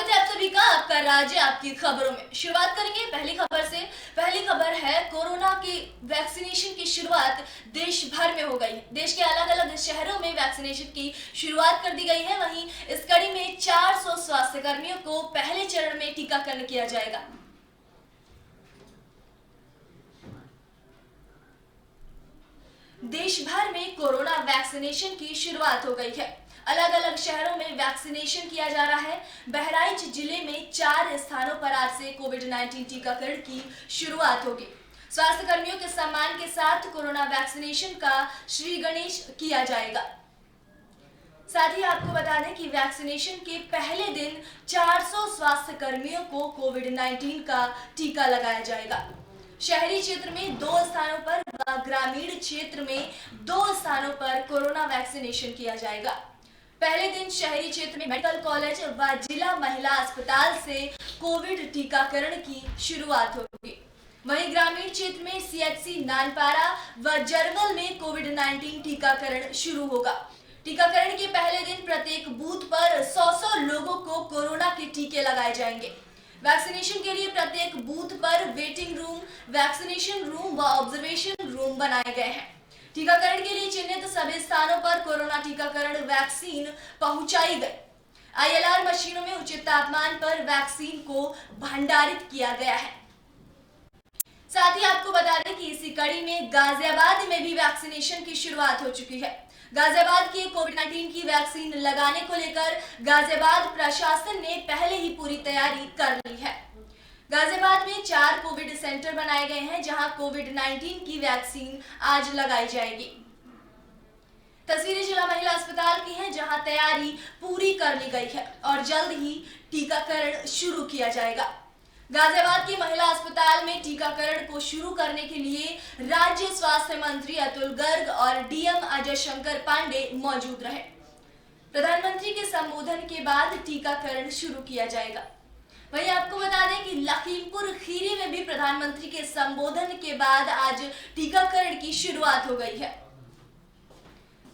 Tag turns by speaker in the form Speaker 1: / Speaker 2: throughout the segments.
Speaker 1: स्वागत है आप सभी का आपका राज्य आपकी खबरों में। शुरुआत करेंगे पहली खबर से। पहली खबर है कोरोना की वैक्सीनेशन की शुरुआत देश भर में हो गई है। देश के अलग अलग शहरों में वैक्सीनेशन की शुरुआत कर दी गई है। वहीं इस कड़ी में 400 स्वास्थ्य कर्मियों को पहले चरण में टीकाकरण किया जाएगा। देश भर में कोरोना वैक्सीनेशन की शुरुआत हो गई है। अलग अलग शहरों में वैक्सीनेशन किया जा रहा है। बहराइच जिले में 4 स्थानों पर आज से कोविड-19 टीकाकरण की शुरुआत होगी। स्वास्थ्य कर्मियों के सम्मान के साथ कोरोना वैक्सीनेशन का श्री गणेश किया जाएगा। साथ ही आपको बता दें कि वैक्सीनेशन के पहले दिन 400 स्वास्थ्य कर्मियों को कोविड-19 का टीका लगाया जाएगा। शहरी क्षेत्र में 2 स्थानों पर व ग्रामीण क्षेत्र में 2 स्थानों पर कोरोना वैक्सीनेशन किया जाएगा। पहले दिन शहरी क्षेत्र में मेडिकल कॉलेज व जिला महिला अस्पताल से कोविड टीकाकरण की शुरुआत होगी। वहीं ग्रामीण क्षेत्र में सीएचसी नानपारा व जरवल में कोविड-19 टीकाकरण शुरू होगा। टीकाकरण के पहले दिन प्रत्येक बूथ पर 100 लोगों को कोरोना के टीके लगाए जाएंगे। वैक्सीनेशन के लिए प्रत्येक बूथ पर वेटिंग रूम, वैक्सीनेशन रूम व ऑब्जर्वेशन रूम बनाए गए हैं। टीकाकरण के लिए चिन्हित सभी स्थानों पर कोरोना टीकाकरण वैक्सीन पहुंचाई गई। आईएलआर मशीनों में उचित तापमान पर वैक्सीन को भंडारित किया गया है। साथ ही आपको बता दें कि इसी कड़ी में गाजियाबाद में भी वैक्सीनेशन की शुरुआत हो चुकी है। गाजियाबाद की कोविड-19 की वैक्सीन लगाने को लेकर गाजियाबाद प्रशासन ने पहले ही पूरी तैयारी कर ली है। गाजियाबाद में 4 कोविड सेंटर बनाए गए हैं जहां कोविड-19 की वैक्सीन आज लगाई जाएगी। तस्वीरें जिला महिला अस्पताल की हैं जहां तैयारी पूरी कर ली गई है और जल्द ही टीकाकरण शुरू किया जाएगा। गाजियाबाद की महिला अस्पताल में टीकाकरण को शुरू करने के लिए राज्य स्वास्थ्य मंत्री अतुल गर्ग और डीएम अजय शंकर पांडे मौजूद रहे। प्रधानमंत्री के संबोधन के बाद टीकाकरण शुरू किया जाएगा। वहीं आपको बता दें कि लखीमपुर खीरी में भी प्रधानमंत्री के संबोधन के बाद आज टीकाकरण की शुरुआत हो गई है।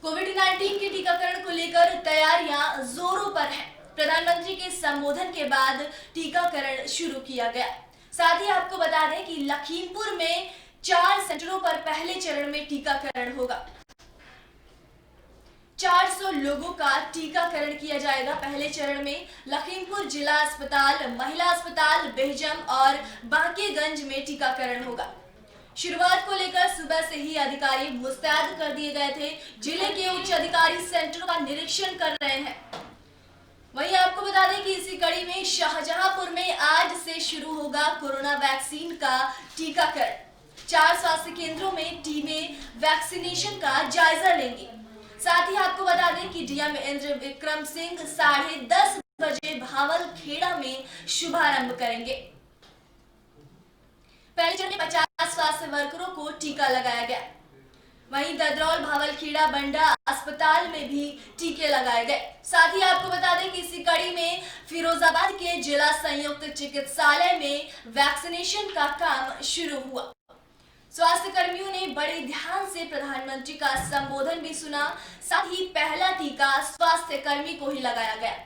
Speaker 1: कोविड-19 के टीकाकरण को लेकर तैयारियां जोरों पर हैं। प्रधानमंत्री के संबोधन के बाद टीकाकरण शुरू किया गया। साथ ही आपको बता दें कि लखीमपुर में 4 सेंटरों पर पहले चरण में टीकाकरण होगा। 400 लोगों का टीकाकरण किया जाएगा। पहले चरण में लखीमपुर जिला अस्पताल, महिला अस्पताल, बेहजम और बांकेगंज में टीकाकरण होगा। शुरुआत को लेकर सुबह से ही अधिकारी मुस्तैद कर दिए गए थे। जिले के उच्च अधिकारी सेंटरों का निरीक्षण कर रहे हैं। वहीं आपको बता दें कि इसी कड़ी में शाहजहांपुर में आज से शुरू होगा कोरोना वैक्सीन का टीकाकरण। 4 स्वास्थ्य केंद्रों में टीमें वैक्सीनेशन का जायजा लेंगी। साथ ही आपको बता दें कि डीएम इंद्र विक्रम सिंह 10:30 बजे भावलखेड़ा में शुभारंभ करेंगे। पहले चरण में 50 स्वास्थ्य वर्करों को टीका लगाया गया। वहीं ददरौल, भावलखेड़ा, बंडा अस्पताल में भी टीके लगाए गए। साथ ही आपको बता दें कि इसी कड़ी में फिरोजाबाद के जिला संयुक्त चिकित्सालय में वैक्सीनेशन का काम शुरू हुआ। स्वास्थ्य कर्मियों ने बड़े ध्यान से प्रधानमंत्री का संबोधन भी सुना। साथ ही पहला टीका स्वास्थ्य कर्मी को ही लगाया गया।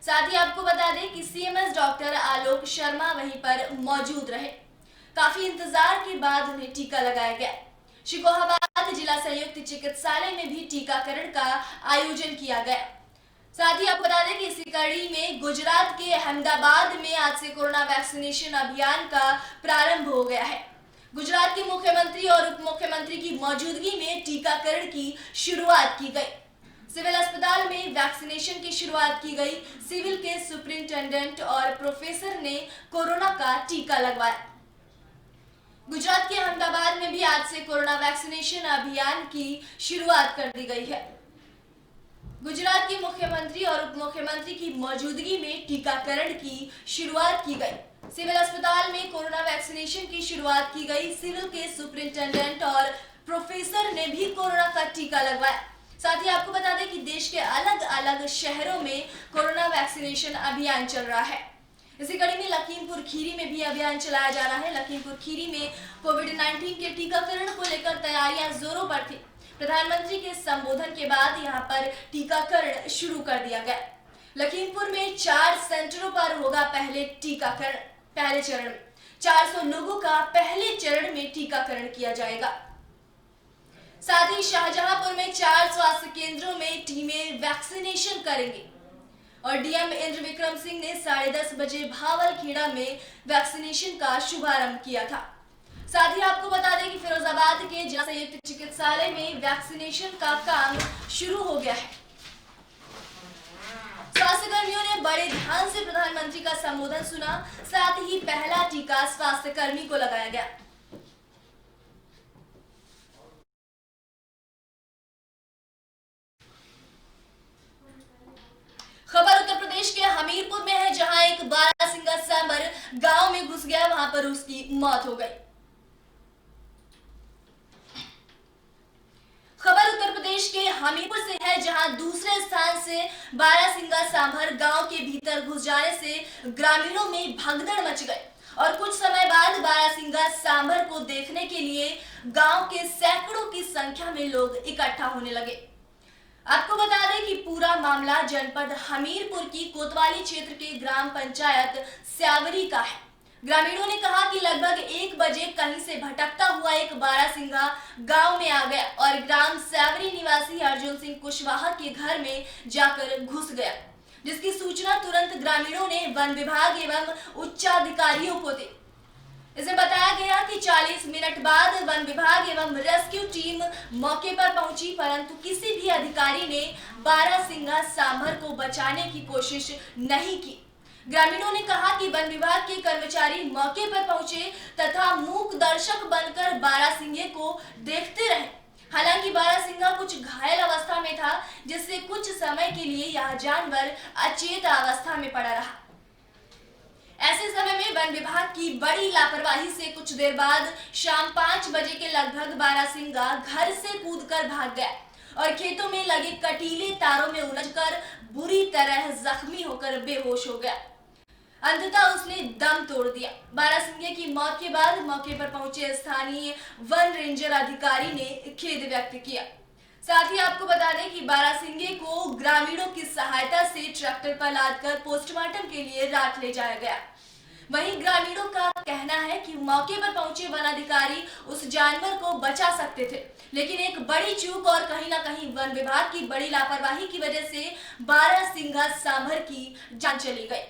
Speaker 1: साथ ही आपको बता दें कि सीएमएस डॉक्टर आलोक शर्मा वहीं पर मौजूद रहे। काफी इंतजार के बाद उन्हें टीका लगाया गया। शिकोहाबाद जिला संयुक्त चिकित्सालय में भी टीकाकरण का आयोजन किया गया। साथ ही आपको बता दें कि इसी कड़ी में गुजरात के अहमदाबाद में आज से कोरोना वैक्सीनेशन अभियान का प्रारंभ हो गया है। गुजरात के मुख्यमंत्री और उप मुख्यमंत्री की मौजूदगी में टीकाकरण की शुरुआत की गई। सिविल अस्पताल में वैक्सीनेशन की शुरुआत की गई। सिविल के सुपरिंटेंडेंट और प्रोफेसर ने कोरोना का टीका लगवाया। गुजरात के अहमदाबाद में भी आज से कोरोना वैक्सीनेशन अभियान की शुरुआत कर दी गई है। गुजरात के मुख्यमंत्री और उप मुख्यमंत्री की मौजूदगी में टीकाकरण की शुरुआत की गई। सिविल अस्पताल में कोरोना वैक्सीनेशन की शुरुआत की गई। सिविल के सुपरिंटेंडेंट और प्रोफेसर ने भी कोरोना का टीका लगवाया। साथ ही आपको बता दें कि देश के अलग अलग शहरों में कोरोना वैक्सीनेशन अभियान चल रहा है। इसी कड़ी में लखीमपुर खीरी में भी अभियान चलाया जा रहा है। लखीमपुर खीरी में कोविड-19 के टीकाकरण को लेकर तैयारियां जोरों पर थी। प्रधानमंत्री के संबोधन के बाद यहां पर टीकाकरण शुरू कर दिया गया। लखीमपुर में 4 सेंटरों पर होगा पहले चरण में 400 लोगों का पहले चरण में टीकाकरण किया जाएगा। साथ ही शाहजहांपुर में 4 स्वास्थ्य केंद्रों में टीमें वैक्सीनेशन करेंगी और डीएम इंद्र विक्रम सिंह ने 10:30 बजे भावलखेड़ा में वैक्सीनेशन का शुभारंभ किया था। साथ ही आपको बता दें कि फिरोजाबाद के जिला संयुक्त चिकित्सालय में वैक्सीनेशन का काम शुरू हो गया है। स्वास्थ्य कर्मियों ने बड़े ध्यान से प्रधानमंत्री का संबोधन सुना। साथ ही पहला टीका स्वास्थ्य कर्मी को लगाया गया। खबर उत्तर प्रदेश के हमीरपुर में है, जहां एक बारासिंगा सांभर गांव में घुस गया, वहां पर उसकी मौत हो गई। खबर उत्तर प्रदेश के हमीरपुर से है, जहां दूसरे स्थान से बारासिंगा सांभर गांव के भीतर घुस जाने से ग्रामीणों में भगदड़ मच गई और कुछ समय बाद बारासिंगा सांभर को देखने के लिए गांव के सैकड़ों की संख्या में लोग इकट्ठा होने लगे। आपको बता दें कि पूरा मामला जनपद हमीरपुर की कोतवाली क्षेत्र के ग्राम पंचायत स्यावरी का है। ग्रामीणों ने कहा कि लगभग 1 बजे कहीं से भटकता हुआ एक बारासिंगा गांव में आ गया और ग्राम स्यावरी निवासी अर्जुन सिंह कुशवाहा के घर में जाकर घुस गया, जिसकी सूचना तुरंत ग्रामीणों ने वन विभाग एवं उच्चाधिकारियों को दी। इसमें बताया गया कि 40 मिनट बाद वन विभाग एवं रेस्क्यू टीम मौके पर पहुंची, परंतु किसी भी अधिकारी ने बारासिंगा सांभर को बचाने की कोशिश नहीं की। ग्रामीणों ने कहा कि वन विभाग के कर्मचारी मौके पर पहुंचे तथा मूक दर्शक बनकर बारासिंगे को देखते रहे। हालांकि बारासिंगा कुछ घायल अवस्था में था, जिससे कुछ समय के लिए यह जानवर अचेत अवस्था में पड़ा रहा। ऐसे समय में वन विभाग की बड़ी लापरवाही से कुछ देर बाद शाम 5 बजे के लगभग बारासिंगा घर से कूदकर भाग गया और खेतों में लगे कटीले तारों में उलझकर बुरी तरह जख्मी होकर बेहोश हो गया। अंततः उसने दम तोड़ दिया। बारासिंगे की मौत के बाद मौके पर पहुंचे स्थानीय वन रेंजर अधिकारी ने खेद व्यक्त किया। साथ ही आपको बता दें कि बारासिंगे को ग्रामीणों की सहायता से ट्रैक्टर पर लादकर पोस्टमार्टम के लिए रात ले जाया गया। वहीं ग्रामीणों का कहना है कि मौके पर पहुंचे वन अधिकारी उस जानवर को बचा सकते थे, लेकिन एक बड़ी चूक और कहीं ना कहीं वन विभाग की बड़ी लापरवाही की वजह से बारासिंगा सांभर की जान चली गई।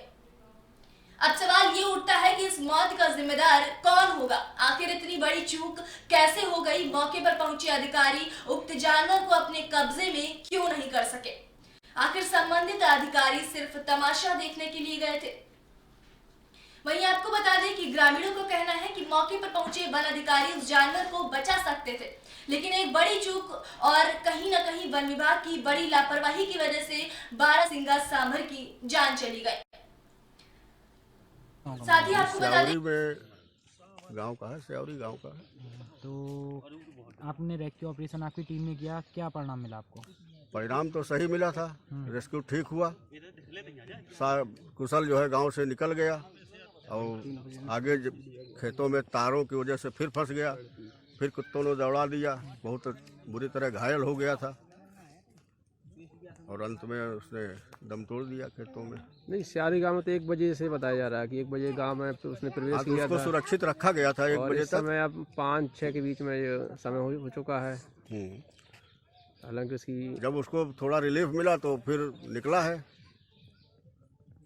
Speaker 1: अब सवाल ये उठता है कि इस मौत का जिम्मेदार कौन होगा? आखिर इतनी बड़ी चूक कैसे हो गई? मौके पर पहुंचे अधिकारी उक्त जानवर को अपने कब्जे में क्यों नहीं कर सके? आखिर संबंधित अधिकारी सिर्फ तमाशा देखने के लिए गए थे? वहीं आपको बता दें कि ग्रामीणों का कहना है कि मौके पर पहुंचे वन अधिकारी उस जानवर को बचा सकते थे, लेकिन एक बड़ी चूक और कहीं ना कहीं वन विभाग की बड़ी लापरवाही की वजह से बारासिंगा सांभर की जान चली गई। साथ ही आपको बता दें
Speaker 2: गांव का है, स्यावरी गांव का है।
Speaker 3: तो आपने रेस्क्यू ऑपरेशन आपकी टीम ने किया, क्या परिणाम मिला आपको?
Speaker 2: परिणाम तो सही मिला था, रेस्क्यू ठीक हुआ, कुशल जो है गांव से निकल गया और आगे खेतों में तारों की वजह से फिर फंस गया, फिर कुत्तों ने दौड़ा दिया, बहुत बुरी तरह घायल हो गया था और अंत में उसने दम तोड़ दिया खेतों में।
Speaker 4: नहीं, स्यावरी गांव में तो 1 बजे से बताया जा रहा है कि 1 बजे गांव में उसने प्रवेश किया
Speaker 2: उसको
Speaker 4: था।
Speaker 2: सुरक्षित रखा गया था 1 बजे तक।
Speaker 4: समय अब 5-6 के बीच में ये समय हो चुका है। हालांकि उसकी
Speaker 2: जब उसको थोड़ा रिलीफ मिला तो फिर निकला है,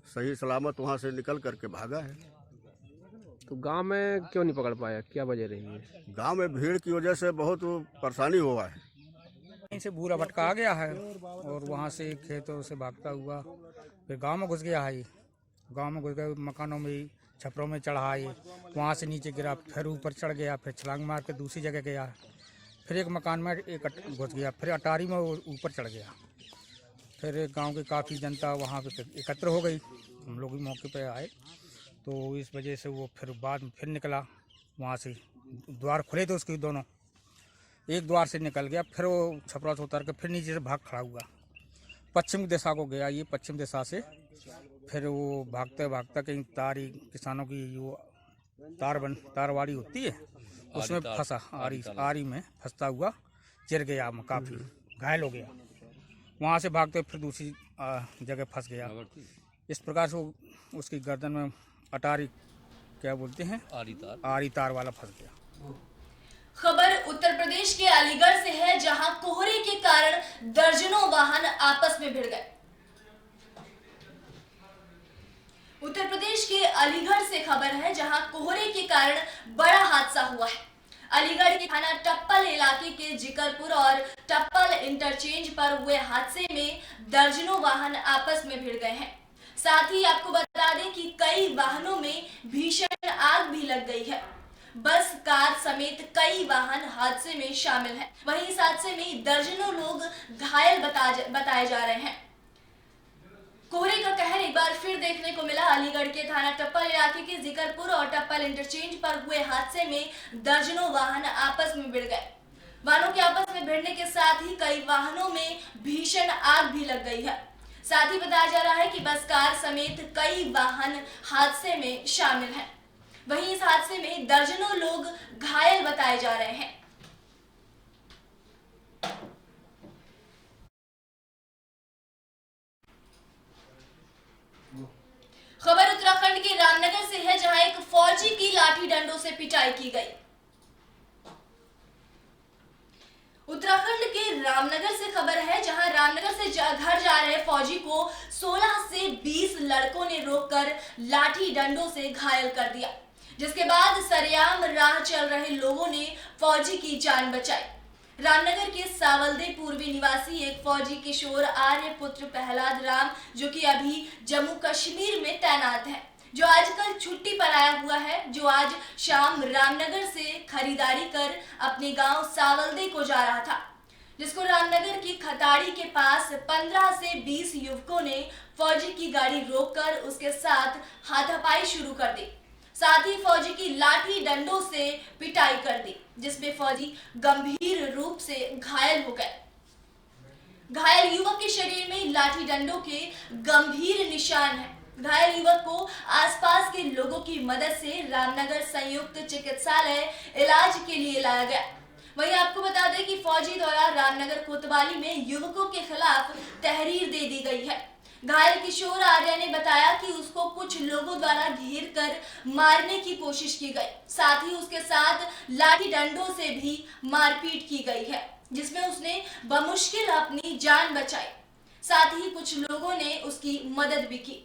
Speaker 2: सही सलामत वहाँ से निकल करके भागा है।
Speaker 4: तो गांव में क्यों नहीं पकड़ पाया, क्या वजह रही है?
Speaker 2: गांव में भीड़ की वजह से बहुत परेशानी हुआ है।
Speaker 5: कहीं से बूरा भटका आ गया है और वहाँ से खेतों से भागता हुआ फिर गांव में घुस गया है। गांव में घुस गया, मकानों में छपरों में चढ़ा है, वहाँ से नीचे गिरा, फिर ऊपर चढ़ गया, फिर छलांग मार के दूसरी जगह गया, फिर एक मकान में घुस गया, फिर अटारी में ऊपर चढ़ गया। फिर गांव की काफ़ी जनता वहाँ पे एकत्र हो गई, हम लोग भी मौके पर आए, तो इस वजह से वो फिर बाद में फिर निकला वहाँ से। द्वार खुले थे उसके दोनों, एक द्वार से निकल गया, फिर वो छपरा से उतर के फिर नीचे से भाग खड़ा हुआ, पश्चिम दिशा को गया, ये पश्चिम दिशा से। फिर वो भागते भागते कहीं तारी किसानों की वो तारवाड़ी होती है उसमें फंसा, आरी में फंसता हुआ चिर गया, काफ़ी घायल हो गया। वहाँ से भागते फिर दूसरी जगह फंस गया। इस प्रकार से उसकी गर्दन में अटारी क्या बोलते हैं, आरी तार वाला फंस गया।
Speaker 1: खबर उत्तर प्रदेश के अलीगढ़ से है, जहां कोहरे के कारण दर्जनों वाहन आपस में भिड़ गए। उत्तर प्रदेश के अलीगढ़ से खबर है, जहां कोहरे के कारण बड़ा हादसा हुआ है। अलीगढ़ के थाना टप्पल इलाके के जिकरपुर और टप्पल इंटरचेंज पर हुए हादसे में दर्जनों वाहन आपस में भिड़ गए हैं। साथ ही आपको बता दें कि कई वाहनों में भीषण आग भी लग गई है। बस, कार समेत कई वाहन हादसे में शामिल हैं। वहीं इस हादसे में दर्जनों लोग घायल बताए जा रहे हैं। कोहरे का कहर एक बार फिर देखने को मिला। अलीगढ़ के थाना टप्पल इलाके के जिकरपुर और टप्पल इंटरचेंज पर हुए हादसे में दर्जनों वाहन आपस में भिड़ गए। वाहनों के आपस में भिड़ने के साथ ही कई वाहनों में भीषण आग भी लग गई है। साथ ही बताया जा रहा है कि बस, कार समेत कई वाहन हादसे में शामिल हैं। वहीं इस हादसे में दर्जनों लोग घायल बताए जा रहे हैं। खबर उत्तराखंड के रामनगर से है, जहां एक फौजी की लाठी डंडों से पिटाई की गई। उत्तराखंड के रामनगर से खबर है, जहां रामनगर से घर जा रहे फौजी को 16 से 20 लड़कों ने रोककर लाठी डंडों से घायल कर दिया, जिसके बाद सरेआम राह चल रहे लोगों ने फौजी की जान बचाई। रामनगर के सावलदे पूर्वी निवासी एक फौजी किशोर आर्य पुत्र प्रहलाद राम, जो कि अभी जम्मू कश्मीर में तैनात है, जो आजकल छुट्टी पर आया हुआ है, जो आज शाम रामनगर से खरीदारी कर अपने गांव सावलदे को जा रहा था, जिसको रामनगर की खताड़ी के पास 15 से 20 युवकों ने फौजी की गाड़ी रोककर उसके साथ हाथापाई शुरू कर दी। साथ ही फौजी की लाठी डंडों से पिटाई कर दी, जिसमें फौजी गंभीर रूप से घायल हो गए। घायल युवक के शरीर में लाठी डंडों के गंभीर निशान हैं। घायल युवक को आसपास के लोगों की मदद से रामनगर संयुक्त चिकित्सालय इलाज के लिए लाया गया। वहीं आपको बता दें कि फौजी द्वारा रामनगर कोतवाली में युवकों के खिलाफ तहरीर दे दी गई है। घायल किशोर आर्य ने बताया कि उसको कुछ लोगों द्वारा घेर कर मारने की कोशिश की गई, साथ ही उसके साथ लाठी डंडों से भी मारपीट की गई है, जिसमें उसने बमुश्किल अपनी जान बचाई। साथ ही कुछ लोगों ने उसकी मदद भी की।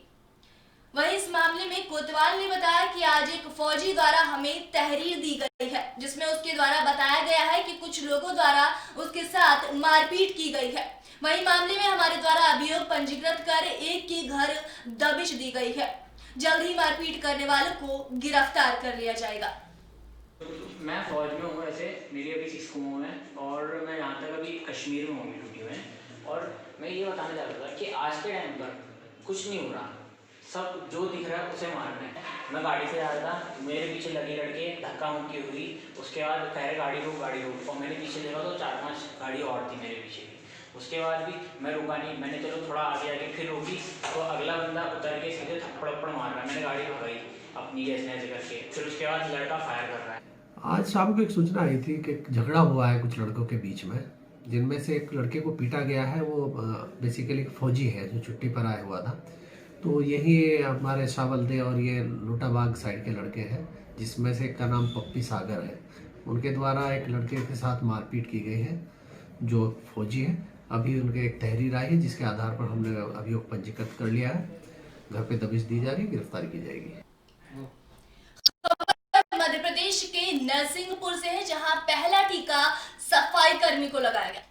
Speaker 1: वहीं इस मामले में कोतवाल ने बताया कि आज एक फौजी द्वारा हमें तहरीर दी गई है, जिसमें उसके द्वारा बताया गया है कि कुछ लोगों द्वारा उसके साथ मारपीट की गई है। वहीं मामले में हमारे द्वारा अभियोग पंजीकृत कर एक की घर दबिश दी गई है। जल्द ही मारपीट करने वालों को गिरफ्तार कर लिया जाएगा।
Speaker 6: मैं फौज में हूँ, ऐसे मेरी अभी 6 है और मैं यहाँ तक अभी कश्मीर में हूँ ड्यूटी में। और मैं ये बताना चाहता था कि आज के टाइम पर कुछ नहीं हो रहा, सब जो दिख रहा है उसे मारना है। मैं गाड़ी से जा रहा था, मेरे पीछे लगे लड़के धक्का मुक्की हुई, उसके बाद कह रहे गाड़ी रोक और मैंने पीछे देखा तो 4-5 गाड़ी और थी मेरे पीछे। उसके बाद भी मैं रुका नहीं, मैंने चलो थोड़ा आगे फिर रोकी तो अगला बंदा उतर के सीधे थप्पड़ मार रहा है। मैंने गाड़ी भगाई अपनी ऐसे करके, फिर उसके बाद लड़का फायर कर रहा है।
Speaker 7: आज शाम को एक सूचना आई थी कि झगड़ा हुआ है कुछ लड़कों के बीच में, जिनमें से एक लड़के को पीटा गया है। वो बेसिकली फौजी है जो छुट्टी पर आया हुआ था। तो यही हमारे सावलदे और ये लोटाबाग साइड के लड़के हैं, जिसमें से एक का नाम पप्पी सागर है। उनके द्वारा एक लड़के के साथ मारपीट की गई है जो फौजी है। अभी उनके एक तहरीर आई है, जिसके आधार पर हमने अभियोग पंजीकृत कर लिया है। घर पे दबिश दी जा रही है, गिरफ्तारी की जाएगी।
Speaker 1: मध्य प्रदेश के नरसिंहपुर से है, जहां पहला टीका सफाई कर्मी को लगाया गया।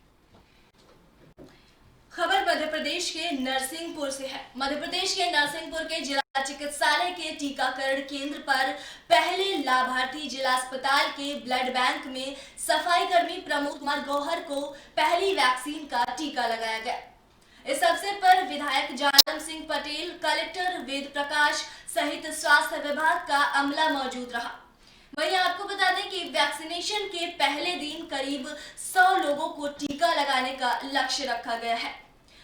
Speaker 1: खबर मध्य प्रदेश के नरसिंहपुर से है। मध्य प्रदेश के नरसिंहपुर के जिला चिकित्सालय के टीकाकरण केंद्र पर पहले लाभार्थी जिला अस्पताल के ब्लड बैंक में सफाई कर्मी प्रमोद कुमार गौहर को पहली वैक्सीन का टीका लगाया गया। इस अवसर पर विधायक जालम सिंह पटेल, कलेक्टर वेद प्रकाश सहित स्वास्थ्य विभाग का अमला मौजूद रहा। वहीं आपको बता दें कि वैक्सीनेशन के पहले दिन करीब 100 लोगों को टीका लगाने का लक्ष्य रखा गया है।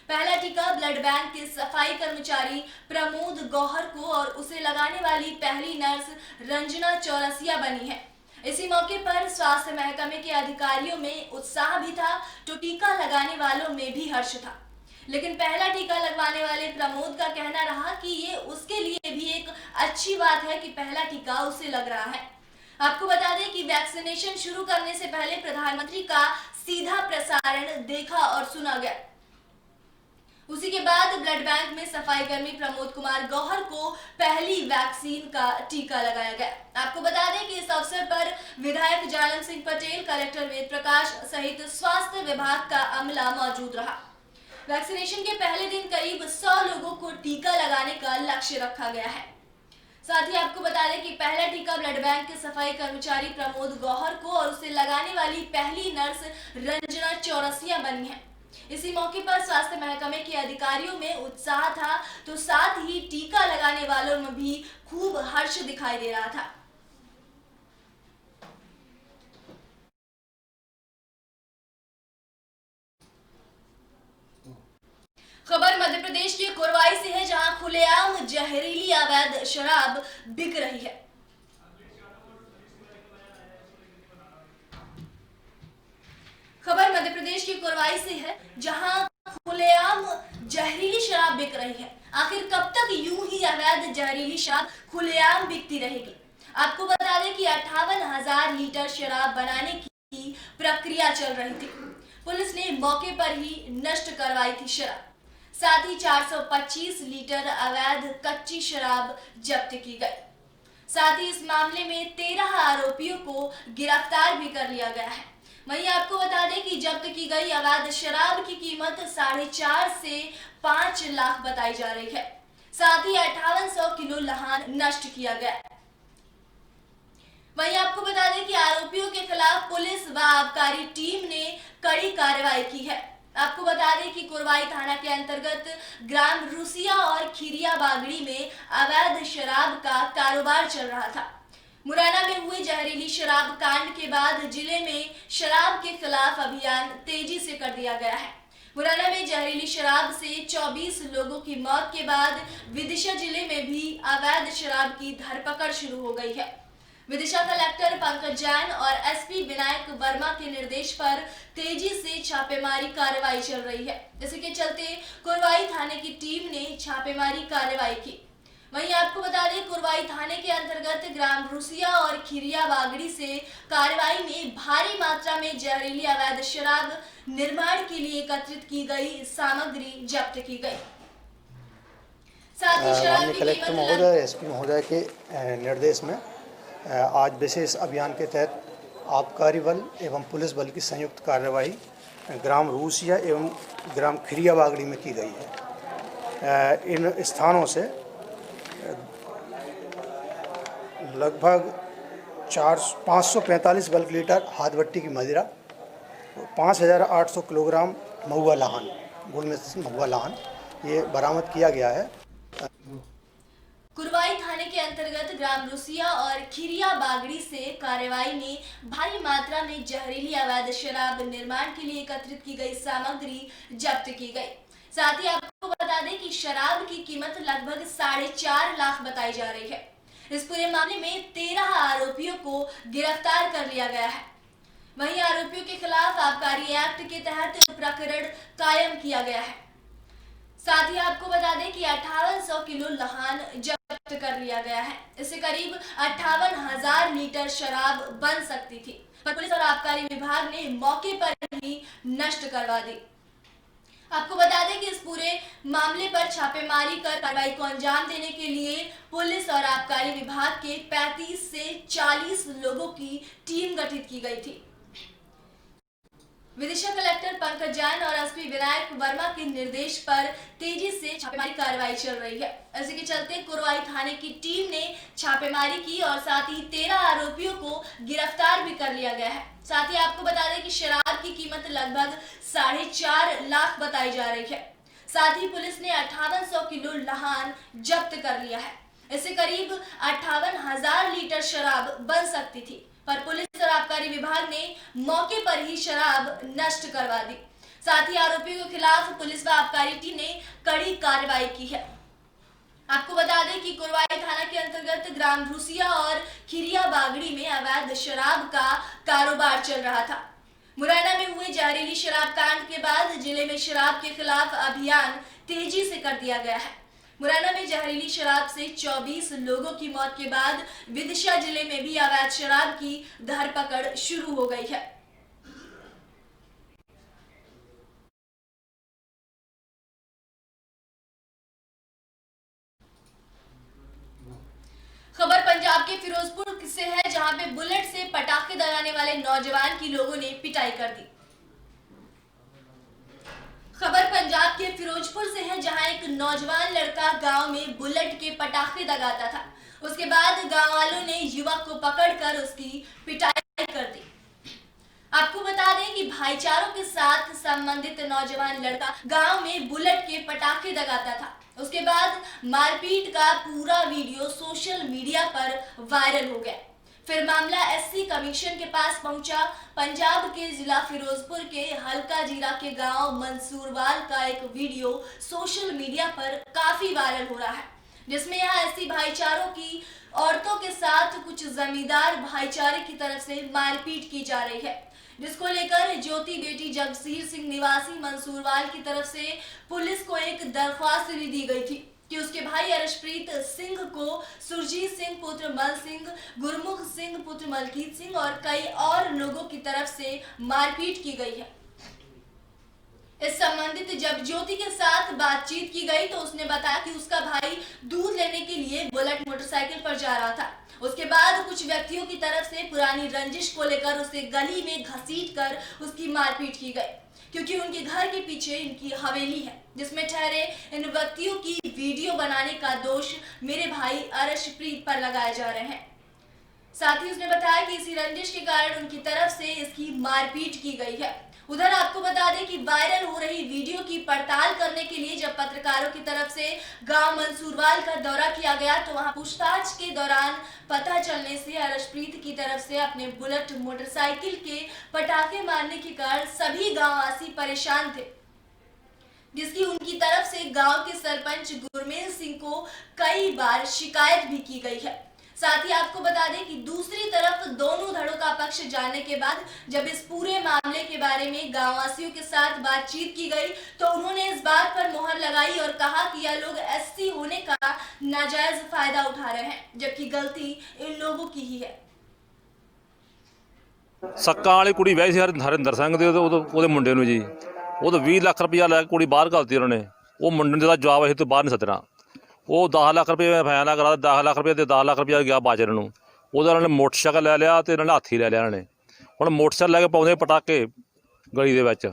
Speaker 1: पहला टीका ब्लड बैंक के सफाई कर्मचारी प्रमोद गौहर को और उसे लगाने वाली पहली नर्स रंजना चौरसिया बनी है। इसी मौके पर स्वास्थ्य महकमे के अधिकारियों में उत्साह भी था, तो टीका लगाने वालों में भी हर्ष था। लेकिन पहला टीका लगवाने वाले प्रमोद का कहना रहा कि ये उसके लिए भी अच्छी बात है कि पहला टीका उसे लग रहा है। आपको बता दें कि वैक्सीनेशन शुरू करने से पहले प्रधानमंत्री का सीधा प्रसारण देखा और सुना गया। उसी के बाद ब्लड बैंक में सफाई कर्मी प्रमोद कुमार गौहर को पहली वैक्सीन का टीका लगाया गया। आपको बता दें कि इस अवसर पर विधायक जालम सिंह पटेल, कलेक्टर वेद प्रकाश सहित स्वास्थ्य विभाग का अमला मौजूद रहा। वैक्सीनेशन के पहले दिन करीब 100 लोगों को टीका लगाने का लक्ष्य रखा गया है। साथ ही आपको बता दें कि पहला टीका ब्लड बैंक के सफाई कर्मचारी प्रमोद गौहर को और उसे लगाने वाली पहली नर्स रंजना चौरसिया बनी है। इसी मौके पर स्वास्थ्य महकमे के अधिकारियों में उत्साह था, तो साथ ही टीका लगाने वालों में भी खूब हर्ष दिखाई दे रहा था। खबर मध्य प्रदेश के कोरवाई से है, जहां खुलेआम जहरीली अवैध शराब बिक रही है। खबर मध्य प्रदेश के कोरवाई से है, जहां खुलेआम जहरीली शराब बिक रही है। आखिर कब तक यूं ही अवैध जहरीली शराब खुलेआम बिकती रहेगी? आपको बता दें कि 58,000 लीटर शराब बनाने की प्रक्रिया चल रही थी। पुलिस ने मौके पर ही नष्ट करवाई थी शराब। साथ ही 425 लीटर अवैध कच्ची शराब जब्त की गई। साथ ही इस मामले में 13 आरोपियों को गिरफ्तार भी कर लिया गया है। वहीं आपको बता दें कि जब्त की गई अवैध शराब की कीमत 4.5 से 5 लाख बताई जा रही है। साथ ही 5800 किलो लहान नष्ट किया गया। वहीं आपको बता दें कि आरोपियों के खिलाफ पुलिस व आबकारी टीम ने कड़ी कार्रवाई की है। आपको बता दें कि कोरवाई थाना के अंतर्गत ग्राम रूसिया और खीरिया बागड़ी में अवैध शराब का कारोबार चल रहा था। मुरैना में हुए जहरीली शराब कांड के बाद जिले में शराब के खिलाफ अभियान तेजी से कर दिया गया है। मुरैना में जहरीली शराब से 24 लोगों की मौत के बाद विदिशा जिले में भी अवैध शराब की धरपकड़ शुरू हो गई है। विदिशा कलेक्टर पंकज जैन और एसपी विनायक वर्मा के निर्देश पर तेजी से छापेमारी कार्रवाई चल रही है। इसके चलते कोरवाई थाने की टीम ने छापेमारी कार्रवाई की। वहीं आपको बता दें, कोरवाई थाने के अंतर्गत ग्राम रूसिया और खीरिया बागड़ी से कार्रवाई में भारी मात्रा में जहरीली अवैध शराब निर्माण के लिए एकत्रित की गई सामग्री जब्त की गई। साथ ही शराब की
Speaker 8: कलेक्टर महोदय, एसपी महोदय के निर्देश में आज विशेष अभियान के तहत आबकारी बल एवं पुलिस बल की संयुक्त कार्रवाई ग्राम रूसिया एवं ग्राम खीरिया बागड़ी में की गई है। इन स्थानों से लगभग 545 बल्क लीटर हाथ भट्टी की मदिरा, 5,800 किलोग्राम महुआ लहान, गुड़ में महुआ लहान, ये बरामद किया गया है।
Speaker 1: कुरवाई थाने के अंतर्गत ग्राम रूसिया और खीरिया बागड़ी से कार्रवाई में भारी मात्रा में जहरीली अवैध शराब निर्माण के लिए एकत्रित की गई सामग्री जब्त की गई। साथ ही आपको बता दें कि शराब की कीमत लगभग 4.5 लाख बताई जा रही है। इस पूरे मामले में 13 आरोपियों को गिरफ्तार कर लिया गया है। वहीं आरोपियों के खिलाफ आबकारी एक्ट के तहत प्रकरण कायम किया गया है। साथ ही आपको बता दें कि 5800 किलो लहान जब्त कर लिया गया है। इससे करीब 58,000 लीटर शराब बन सकती थी, पर पुलिस और आबकारी विभाग ने मौके पर ही नष्ट करवा दी। आपको बता दें कि इस पूरे मामले पर छापेमारी कर कार्रवाई को अंजाम देने के लिए पुलिस और आबकारी विभाग के 35 से 40 लोगों की टीम गठित की गई थी। विदिशा कलेक्टर पंकज जैन और एसपी विनायक वर्मा के निर्देश पर तेजी से छापेमारी कार्रवाई चल रही है। इसी के चलते कोरवाई थाने की टीम ने छापेमारी की और साथ ही 13 आरोपियों को गिरफ्तार भी कर लिया गया है। साथ ही आपको बता दें कि शराब की कीमत लगभग 4.5 लाख बताई जा रही है। साथ ही पुलिस ने 5800 किलो लहान जब्त कर लिया है। इससे करीब 58,000 लीटर शराब बन सकती थी, पर पुलिस और आबकारी विभाग ने मौके पर ही शराब नष्ट करवा दी। साथ ही आरोपियों के खिलाफ पुलिस व आबकारी टीम ने कड़ी कार्रवाई की है। आपको बता दें कि कोरवाई थाना के अंतर्गत ग्राम रूसिया और खीरिया बागड़ी में अवैध शराब का कारोबार चल रहा था। मुरैना में हुए जहरीली शराब कांड के बाद जिले में शराब के खिलाफ अभियान तेजी से कर दिया गया है। मुरैना में जहरीली शराब से 24 लोगों की मौत के बाद विदिशा जिले में भी अवैध शराब की धरपकड़ शुरू हो गई है। खबर पंजाब के फिरोजपुर से है, जहां पे बुलेट से पटाखे दगाने वाले नौजवान की लोगों ने पिटाई कर दी। खबर पंजाब के फिरोजपुर से है, जहां एक नौजवान लड़का गांव में बुलेट के पटाखे दगाता था। उसके बाद गांव वालों ने युवक को पकड़कर उसकी पिटाई कर दी। आपको बता दें कि भाईचारों के साथ संबंधित नौजवान लड़का गांव में बुलेट के पटाखे दगाता था। उसके बाद मारपीट का पूरा वीडियो सोशल मीडिया पर वायरल हो गया। फिर मामला एससी कमीशन के पास पहुंचा। पंजाब के जिला फिरोजपुर के हल्का जीरा के गांव मंसूरवाल का एक वीडियो सोशल मीडिया पर काफी वायरल हो रहा है, जिसमें यहाँ एससी भाईचारों की औरतों के साथ कुछ जमींदार भाईचारे की तरफ से मारपीट की जा रही है, जिसको लेकर ज्योति बेटी जगसीर सिंह निवासी मंसूरवाल की तरफ से पुलिस को एक दरख्वास्त भी दी गई थी कि उसके भाई अर्शप्रीत सिंह को सुरजीत सिंह पुत्र मल सिंह, गुरमुख सिंह पुत्र मलकीत सिंह और कई और लोगों की तरफ से मारपीट की गई है। इस संबंधित जब ज्योति के साथ बातचीत की गई तो उसने बताया कि उसका भाई दूध लेने के लिए बुलेट मोटरसाइकिल पर जा रहा था। उसके बाद कुछ व्यक्तियों की तरफ से पुरानी रंजिश को लेकर उसे गली में घसीटकर उसकी मारपीट की गई, क्योंकि उनके घर के पीछे इनकी हवेली है, जिसमें ठहरे इन व्यक्तियों की वीडियो बनाने का दोष मेरे भाई अर्शप्रीत पर लगाए जा रहे हैं। साथ ही उसने बताया कि इसी रंजिश के कारण उनकी तरफ से इसकी मारपीट की गई है। उधर आपको बता दें कि वायरल हो रही वीडियो की पड़ताल करने के लिए जब पत्रकारों की तरफ से गांव मंसूरवाल का दौरा किया गया तो वहां पूछताछ के दौरान पता चलने से अर्शप्रीत की तरफ से अपने बुलेट मोटरसाइकिल के पटाखे मारने के कारण सभी गांववासी परेशान थे, जिसकी उनकी तरफ से गांव के सरपंच गुरमेल सिंह को कई बार शिकायत भी की गई है। साथ ही आपको बता दें कि दूसरी तरफ दोनों धड़ों का पक्ष जानने के बाद जब इस पूरे मामले के बारे में गांववासियों के साथ बातचीत की गई तो उन्होंने इस बात पर मोहर लगाई और कहा कि यह लोग एससी होने का नाजायज फायदा उठा रहे हैं, जबकि गलती इन लोगों की ही है।
Speaker 9: सक्का वाली कुड़ी वैसी हरिंदर सिंह ਦੇ ਉਹਦੇ ਮੁੰਡੇ ਨੂੰ ਜੀ ਉਹ ਤਾਂ 20 ਲੱਖ ਰੁਪਇਆ ਲੈ ਕੇ ਕੁੜੀ ਬਾਹਰ ਘੱਲਤੀ ਉਹਨਾਂ ਨੇ। ਉਹ ਮੁੰਡੇ ਦਾ ਜਵਾਬ ਅਸੀਂ ਤੋਂ ਬਾਹਰ ਨਹੀਂ ਸੱਦਣਾ। ਉਹ 10 ਲੱਖ ਰੁਪਏ ਫੈਸਲਾ ਕਰਾ 10 ਲੱਖ ਰੁਪਏ ਤੇ 10 ਲੱਖ ਰੁਪਇਆ ਗਿਆ ਬਾਜਰ ਨੂੰ। ਉਹਦਾ ਉਹਨਾਂ ਨੇ ਮੋਟਰਸਾਈਕਲ ਲੈ ਲਿਆ ਤੇ ਇਹਨਾਂ ਨੇ ਹਾਥੀ ਲੈ ਲਿਆ। ਇਹਨਾਂ ਨੇ ਹੁਣ ਮੋਟਰਸਾਈਕਲ ਲੈ ਕੇ ਪਾਉਂਦੇ ਪਟਾਕੇ ਗਲੀ ਦੇ ਵਿੱਚ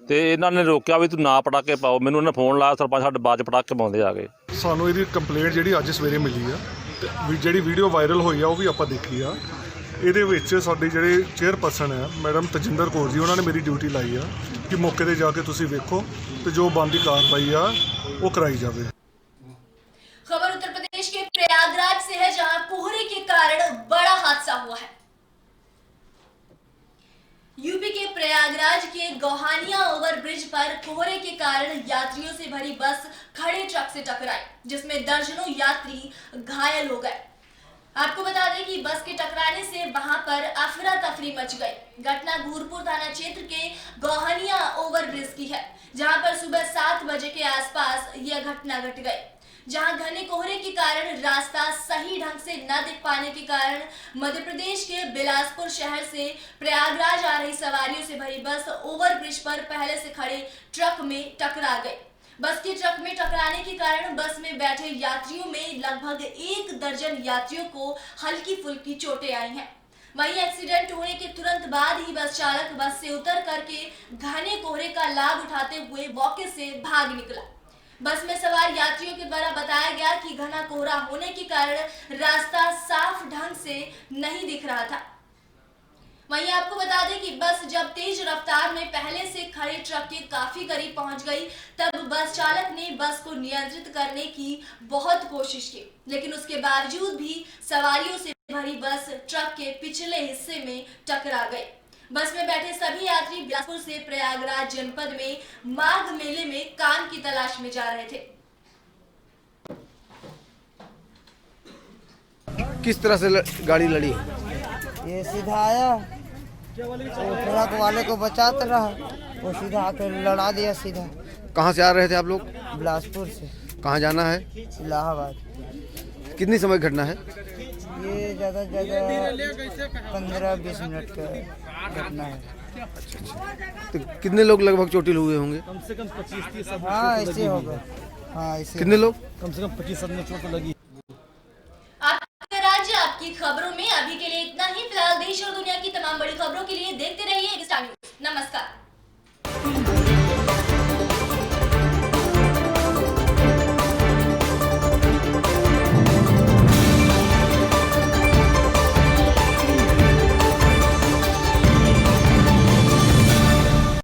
Speaker 9: ਤੇ ਇਹਨਾਂ ਨੇ ਰੋਕਿਆ ਵੀ ਤੂੰ ਨਾ ਪਟਾਕੇ ਪਾਓ। ਮੈਨੂੰ ਉਹਨਾਂ ਨੇ ਫੋਨ ਲਾਇਆ ਸਰਪੰਚ ਸਾਡੇ ਬਾਜ ਪਟਾਕੇ ਪਾਉਂਦੇ ਆ ਗਏ।
Speaker 10: ਸਾਨੂੰ ਇਹਦੀ ਕੰਪਲੇਂਟ ਜਿਹੜੀ ਅੱਜ ਸਵੇਰੇ ਮਿਲੀ ਆ ਤੇ ਜਿਹੜੀ ਵੀਡੀਓ ਵਾਇਰਲ ਹੋਈ ਆ ਉਹ ਵੀ ਆਪਾਂ ਦੇਖੀ ਆ। ਇਹਦੇ ਵਿੱਚ ਸਾਡੇ ਜਿਹੜੇ ਚੇਅਰਪਰਸਨ ਹੈ ਮੈਡਮ ਤਜਿੰਦਰ ਕੌਰ ਜੀ, ਉਹਨਾਂ ਨੇ ਮੇਰੀ ਡਿਊਟੀ ਲਾਈ ਆ ਕਿ ਮੌਕੇ ਤੇ ਜਾ ਕੇ ਤੁਸੀਂ ਵੇਖੋ ਤੇ ਜੋ ਬਣਦੀ ਕਾਰਵਾਈ ਆ ਉਹ ਕਰਾਈ ਜਾਵੇ।
Speaker 1: खबर उत्तर प्रदेश के प्रयागराज से है, जहां कोहरे के कारण बड़ा हादसा हुआ है। यूपी के प्रयागराज के गौहानिया ओवरब्रिज पर कोहरे के कारण यात्रियों से भरी बस खड़े ट्रक से टकराई, जिसमें दर्जनों यात्री घायल हो गए। आपको बता दें कि बस के टकराने से वहां पर अफरा तफरी मच गई। घटना घूरपुर थाना क्षेत्र के गौहानिया ओवरब्रिज की है, जहां पर सुबह 7 बजे के आसपास यह घटना घट गई, जहां घने कोहरे के कारण रास्ता सही ढंग से न दिख पाने के कारण मध्य प्रदेश के बिलासपुर शहर से प्रयागराज आ रही सवारियों से भरी बस ओवरब्रिज पर पहले से खड़े ट्रक में टकरा गई। बस के ट्रक में टकराने के कारण बस में बैठे यात्रियों में लगभग 1 दर्जन यात्रियों को हल्की फुल्की चोटें आई हैं। वहीं एक्सीडेंट होने के तुरंत बाद ही बस चालक बस से उतर करके घने कोहरे का लाभ उठाते हुए मौके से भाग निकला। बस में सवार यात्रियों के द्वारा बताया गया कि घना कोहरा होने के कारण रास्ता साफ ढंग से नहीं दिख रहा था। वहीं आपको बता दें कि बस जब तेज रफ्तार में पहले से खड़े ट्रक के काफी करीब पहुंच गई, तब बस चालक ने बस को नियंत्रित करने की बहुत कोशिश की, लेकिन उसके बावजूद भी सवारियों से भरी बस ट्रक के पिछले हिस्से में टकरा गई। बस में बैठे सभी यात्री बिलासपुर से प्रयागराज जनपद में माघ मेले में काम की तलाश में जा रहे थे।
Speaker 4: किस तरह से गाड़ी लड़ी?
Speaker 11: ये सीधा आया, वो ट्रक वाले को बचाते रहा, वो सीधा आकर लड़ा दिया सीधा।
Speaker 4: कहाँ से आ रहे थे आप लोग?
Speaker 11: बिलासपुर से।
Speaker 12: कहाँ जाना है?
Speaker 11: इलाहाबाद।
Speaker 12: कितनी समय घटना है?
Speaker 11: ये ज़्यादा से ज़्यादा 15-20 मिनट का घटना है।
Speaker 12: तो कितने लोग लगभग चोटिल हुए होंगे?
Speaker 11: कम से कम 25-30। हाँ ऐसे होगा। हाँ ऐसे।
Speaker 12: कितने लोग?
Speaker 11: कम से कम 25 में चोट लगी।